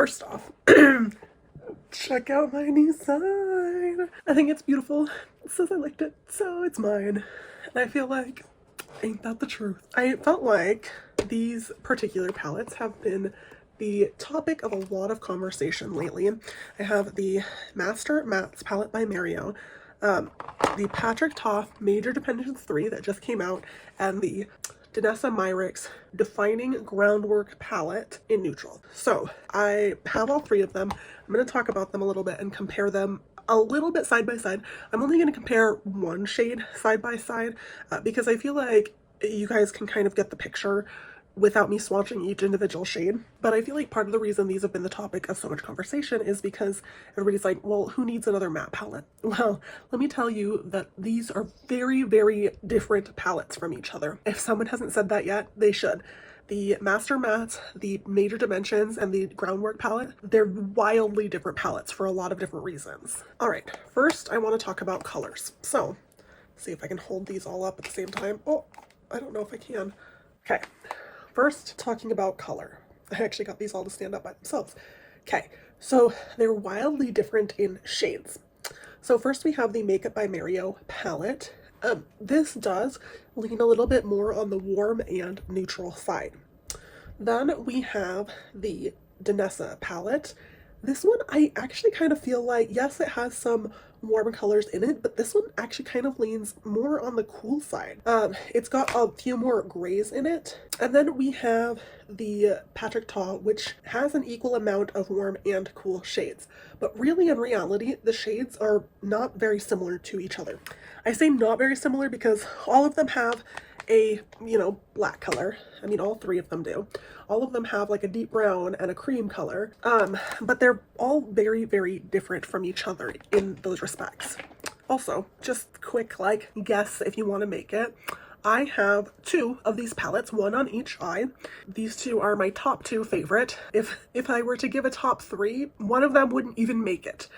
First off, check out my new sign. I think it's beautiful. It says I liked it, so it's mine. And I feel like, ain't that the truth? I felt like these particular palettes have been the topic of a lot of conversation lately. I have the Master Mattes palette by Mario, the Patrick Ta Major Dependence 3 that just came out, and the Danessa Myricks Defining Groundwork palette in neutral. So I have all three of them. I'm going to talk about them a little bit and compare them a little bit side by side. I'm only going to compare one shade side by side because I feel like you guys can kind of get the picture without me swatching each individual shade. But I feel like part of the reason these have been the topic of so much conversation is because everybody's like, well, who needs another matte palette? Well, let me tell you that these are very, very different palettes from each other. If someone hasn't said that yet, they should. The Master Mattes, the Major Dimensions, and the Groundwork palette, they're wildly different palettes for a lot of different reasons. All right, first I want to talk about colors. So, see if I can hold these all up at the same time. Oh, I don't know if I can. Okay. First, talking about color. I actually got these all to stand up by themselves. Okay, so they're wildly different in shades. So first we have the Makeup by Mario palette. This does lean a little bit more on the warm and neutral side. Then we have the Danessa palette. This one, I actually kind of feel like, yes, it has some warm colors in it, but this one actually kind of leans more on the cool side. It's got a few more grays in it. And then we have the Patrick Ta, which has an equal amount of warm and cool shades. But really, in reality, the shades are not very similar to each other. I say not very similar because all of them have a, black color. I mean, all three of them do. All of them have like a deep brown and a cream color, but they're all very, very different from each other in those respects. Also, just quick guess if you want to make it. I have two of these palettes, one on each eye. These two are my top two favorite. If I were to give a top three, one of them wouldn't even make it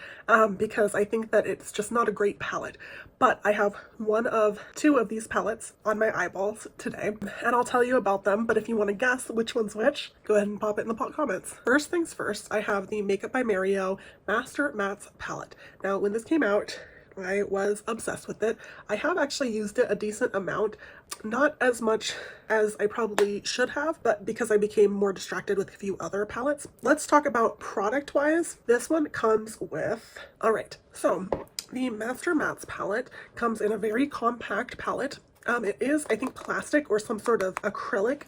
because I think that it's just not a great palette. But I have one of two of these palettes on my eyeballs today, and I'll tell you about them. But if you want to guess which one's which, go ahead and pop it in the comments. First things first, I have the Makeup by Mario Master Mattes palette. Now, when this came out, I was obsessed with it. I have actually used it a decent amount, not as much as I probably should have, but because I became more distracted with a few other palettes. Let's talk about product-wise. This one comes with, all right, so the Master Mattes palette comes in a very compact palette. It is, I think, plastic or some sort of acrylic.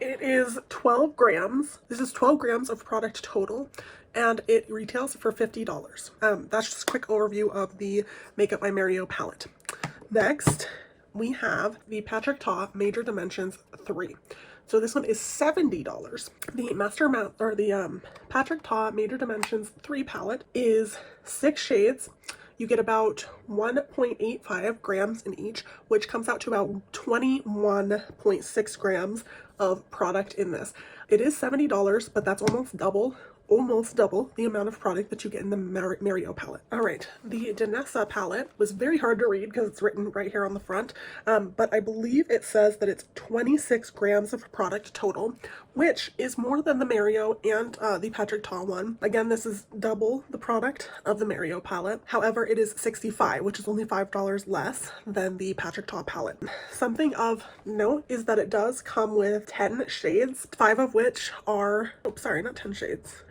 It is 12 grams. This is 12 grams of product total, and it retails for $50. That's just a quick overview of the Makeup by Mario palette. Next, we have the Patrick Ta Major Dimensions 3. So this one is $70. The Master Matte, or the Patrick Ta Major Dimensions 3 palette is 6 shades. You get about 1.85 grams in each, which comes out to about 21.6 grams of product in this. It is $70, but that's almost double the amount of product that you get in the Mario palette. All right, the Danessa palette was very hard to read because it's written right here on the front, but I believe it says that it's 26 grams of product total, which is more than the Mario and the Patrick Ta one. Again, this is double the product of the Mario palette. However, it is $65, which is only $5 less than the Patrick Ta palette. Something of note is that it does come with 10 shades, 5 of which are, oh, sorry, not 10 shades.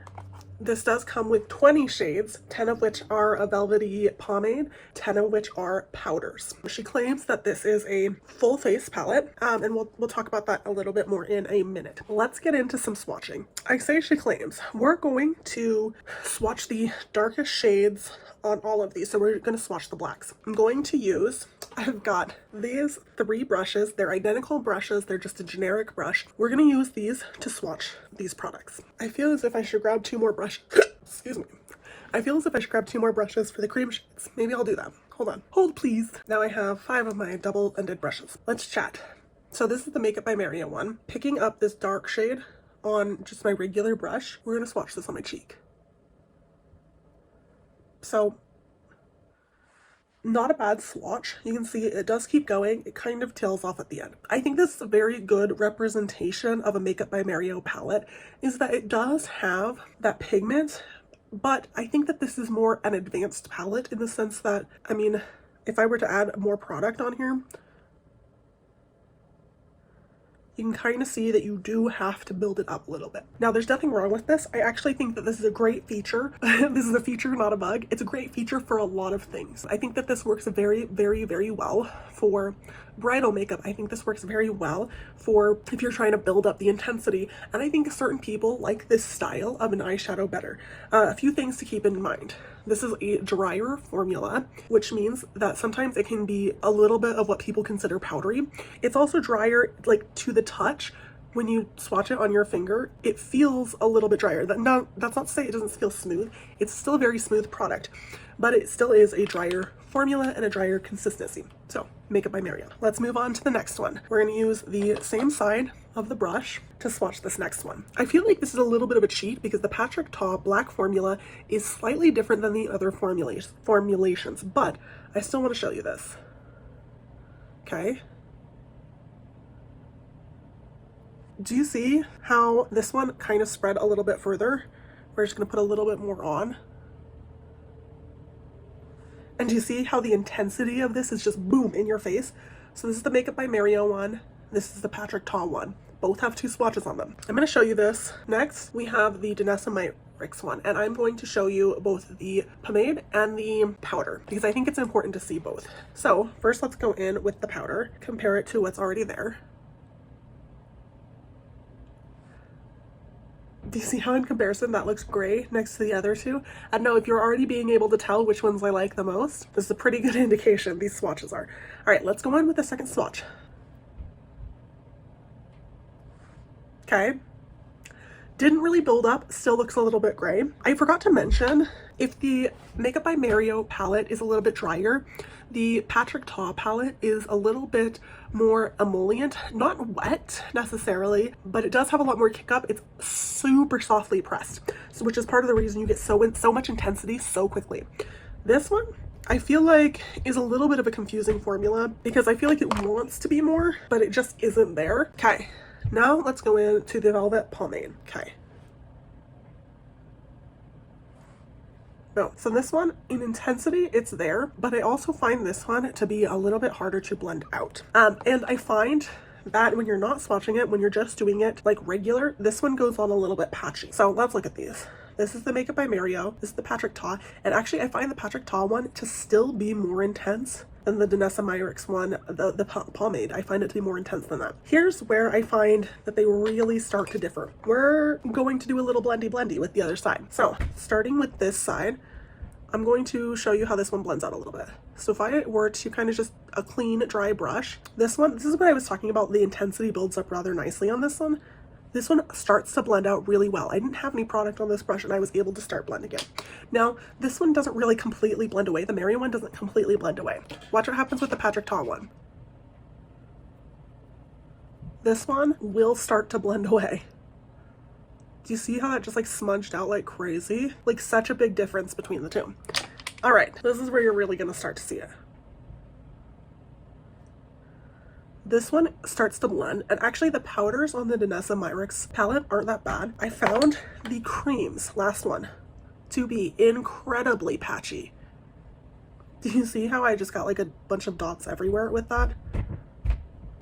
This does come with 20 shades, 10 of which are a velvety pomade, 10 of which are powders. She claims that this is a full face palette, and we'll talk about that a little bit more in a minute. Let's get into some swatching. I say she claims. We're going to swatch the darkest shades on all of these, so we're going to swatch the blacks. I'm going to use, I've got these 3 brushes. They're identical brushes. They're just a generic brush. We're going to use these to swatch these products. I feel as if I should grab 2 more brushes. Excuse me. I feel as if I should grab 2 more brushes for the cream shades. Maybe I'll do that. Hold on. Hold, please. Now I have 5 of my double-ended brushes. Let's chat. So this is the Makeup by Mario one. Picking up this dark shade on just my regular brush, we're going to swatch this on my cheek. So not a bad swatch. You can see it does keep going. It kind of tails off at the end. I think this is a very good representation of a Makeup by Mario palette, is that it does have that pigment, but I think that this is more an advanced palette in the sense that, I mean, if I were to add more product on here, you can kind of see that you do have to build it up a little bit. Now, there's nothing wrong with this. I actually think that this is a great feature. This is a feature, not a bug. It's a great feature for a lot of things. I think that this works very, very, very well for bridal makeup. I think this works very well for if you're trying to build up the intensity. And I think certain people like this style of an eyeshadow better. A few things to keep in mind. This is a drier formula, which means that sometimes it can be a little bit of what people consider powdery. It's also drier, like, to the touch. When you swatch it on your finger, it feels a little bit drier. That's not to say it doesn't feel smooth. It's still a very smooth product, but it still is a drier formula and a drier consistency. So, Makeup by Mario. Let's move on to the next one. We're going to use the same side of the brush to swatch this next one. I feel like this is a little bit of a cheat because the Patrick Ta black formula is slightly different than the other formulations, but I still want to show you this. Okay. Do you see how this one kind of spread a little bit further? We're just going to put a little bit more on. And do you see how the intensity of this is just boom in your face? So this is the Makeup by Mario one. This is the Patrick Ta one. Both have 2 swatches on them. I'm going to show you this. Next, we have the Danessa Myricks one. And I'm going to show you both the pomade and the powder because I think it's important to see both. So first, let's go in with the powder. Compare it to what's already there. Do you see how in comparison that looks gray next to the other two? I don't know if you're already being able to tell which ones I like the most. This is a pretty good indication these swatches are. All right, let's go on with the second swatch. Okay. Didn't really build up, still looks a little bit gray. I forgot to mention, if the Makeup by Mario palette is a little bit drier, the Patrick Ta palette is a little bit more emollient, not wet necessarily, but it does have a lot more kick up. It's super softly pressed, so which is part of the reason you get so much intensity so quickly. This one, I feel like, is a little bit of a confusing formula because I feel like it wants to be more, but it just isn't there. Okay, now let's go into the Velvet Pomade. Okay. No, so this one, in intensity, it's there, but I also find this one to be a little bit harder to blend out. And I find that when you're not swatching it, when you're just doing it like regular, this one goes on a little bit patchy. So let's look at these. This is the Makeup by Mario, this is the Patrick Ta, and actually I find the Patrick Ta one to still be more intense than the Danessa Myricks one, the pomade. I find it to be more intense than that. Here's where I find that they really start to differ. We're going to do a little blendy with the other side. So starting with this side, I'm going to show you how this one blends out a little bit. So if I were to kind of just a clean, dry brush, this is what I was talking about. The intensity builds up rather nicely on this one. This one starts to blend out really well. I didn't have any product on this brush and I was able to start blending it. Now, this one doesn't really completely blend away. The Mario one doesn't completely blend away. Watch what happens with the Patrick Ta one. This one will start to blend away. Do you see how that just like smudged out like crazy? Like such a big difference between the two. All right, this is where you're really gonna start to see it. This one starts to blend, and actually the powders on the Danessa Myricks palette aren't that bad. I found the creams, last one, to be incredibly patchy. Do you see how I just got like a bunch of dots everywhere with that?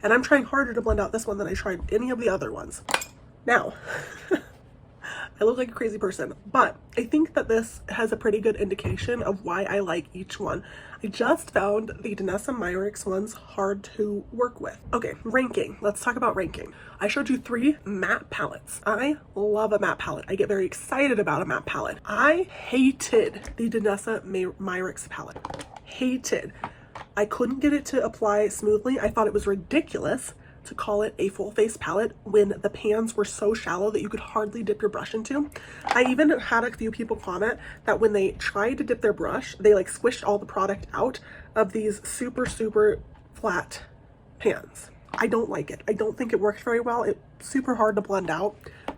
And I'm trying harder to blend out this one than I tried any of the other ones. Now, I look like a crazy person, but I think that this has a pretty good indication of why I like each one. I just found the Danessa Myricks ones hard to work with. Okay, ranking. Let's talk about ranking. I showed you 3 matte palettes. I love a matte palette. I get very excited about a matte palette. I hated the Danessa Myricks palette. Hated. I couldn't get it to apply smoothly. I thought it was ridiculous to call it a full face palette when the pans were so shallow that you could hardly dip your brush into. I even had a few people comment that when they tried to dip their brush, they like squished all the product out of these super flat pans. I don't like it. I don't think it works very well. It's super hard to blend out.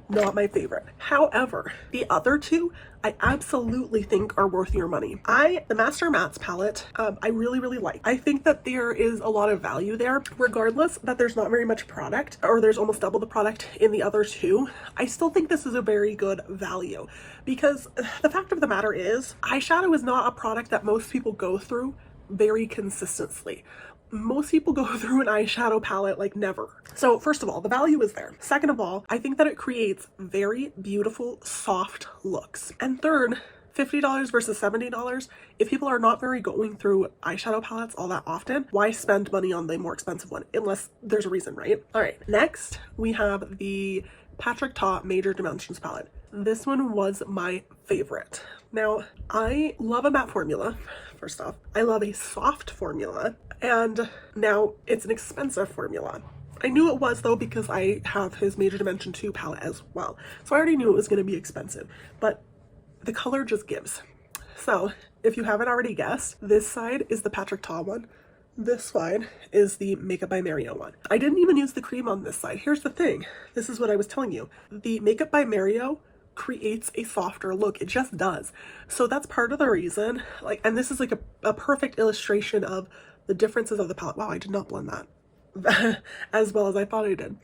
not my favorite. However, the other two I absolutely think are worth your money. The Master Mattes palette, I really, really like. I think that there is a lot of value there, regardless that there's not very much product, or there's almost double the product in the other two. I still think this is a very good value, because the fact of the matter is, eyeshadow is not a product that most people go through very consistently. Most people go through an eyeshadow palette like never. So first of all, the value is there. Second of all, I think that it creates very beautiful, soft looks. And third, $50 versus $70. If people are not very going through eyeshadow palettes all that often, why spend money on the more expensive one? Unless there's a reason, right? All right, next we have the Patrick Ta Major Dimensions palette. This one was my favorite. Now, I love a matte formula, first off. I love a soft formula, and now it's an expensive formula. I knew it was though, because I have his Major Dimension 2 palette as well. So I already knew it was going to be expensive, but the color just gives. So if you haven't already guessed, this side is the Patrick Ta one. This side is the Makeup by Mario one. I didn't even use the cream on this side. Here's the thing. This is what I was telling you. The Makeup by Mario creates a softer look. It just does. So that's part of the reason. Like, and this is like a perfect illustration of the differences of the palette. Wow, I did not blend that as well as I thought I did.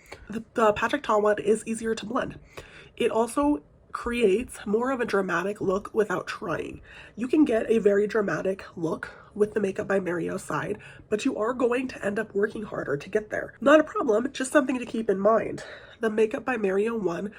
The Patrick Ta one is easier to blend. It also creates more of a dramatic look without trying. You can get a very dramatic look with the Makeup by Mario side, but you are going to end up working harder to get there. Not a problem, just something to keep in mind. The Makeup by Mario one,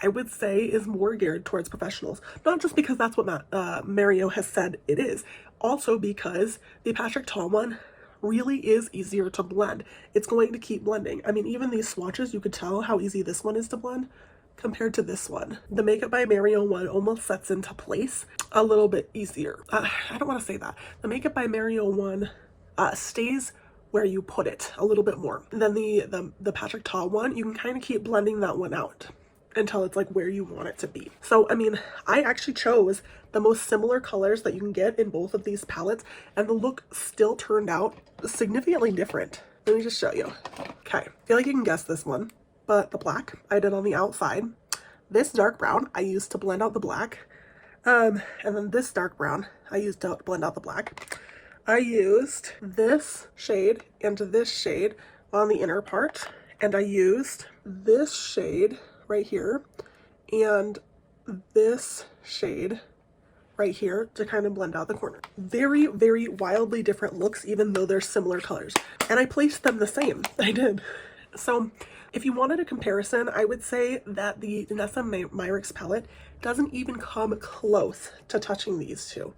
I would say, is more geared towards professionals. Not just because that's what Mario has said it is, also because the Patrick Ta one really is easier to blend. It's going to keep blending. I mean, even these swatches, you could tell how easy this one is to blend compared to this one. The Makeup by Mario one almost sets into place a little bit easier. I don't want to say that. The Makeup by Mario one stays where you put it a little bit more. And then the Patrick Ta one, you can kind of keep blending that one out until it's like where you want it to be. So, I mean, I actually chose the most similar colors that you can get in both of these palettes, and the look still turned out significantly different. Let me just show you. Okay, I feel like you can guess this one, but the black I did on the outside. This dark brown I used to blend out the black. And then this dark brown I used to blend out the black. I used this shade and this shade on the inner part, and I used this shade right here and this shade right here to kind of blend out the corner. Very, very wildly different looks, even though they're similar colors. And I placed them the same. I did. So if you wanted a comparison, I would say that the Danessa Myricks palette doesn't even come close to touching these two.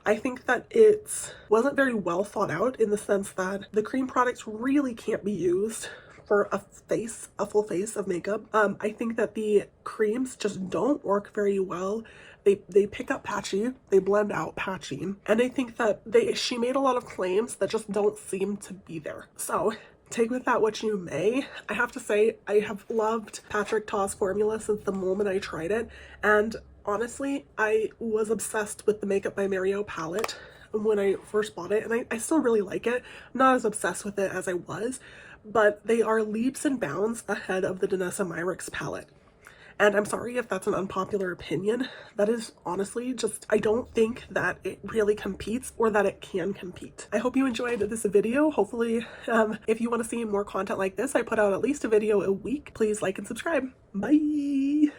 I think that it wasn't very well thought out, in the sense that the cream products really can't be used for a full face of makeup. I think that the creams just don't work very well. They pick up patchy, they blend out patchy, and I think that she made a lot of claims that just don't seem to be there. So take with that what you may. I have to say, I have loved Patrick Ta's formula since the moment I tried it, and honestly, I was obsessed with the Makeup by Mario palette when I first bought it, and I still really like it. I'm not as obsessed with it as I was, but they are leaps and bounds ahead of the Danessa Myricks palette. And I'm sorry if that's an unpopular opinion. That is honestly just, I don't think that it really competes, or that it can compete. I hope you enjoyed this video. Hopefully, if you want to see more content like this, I put out at least a video a week. Please like and subscribe. Bye!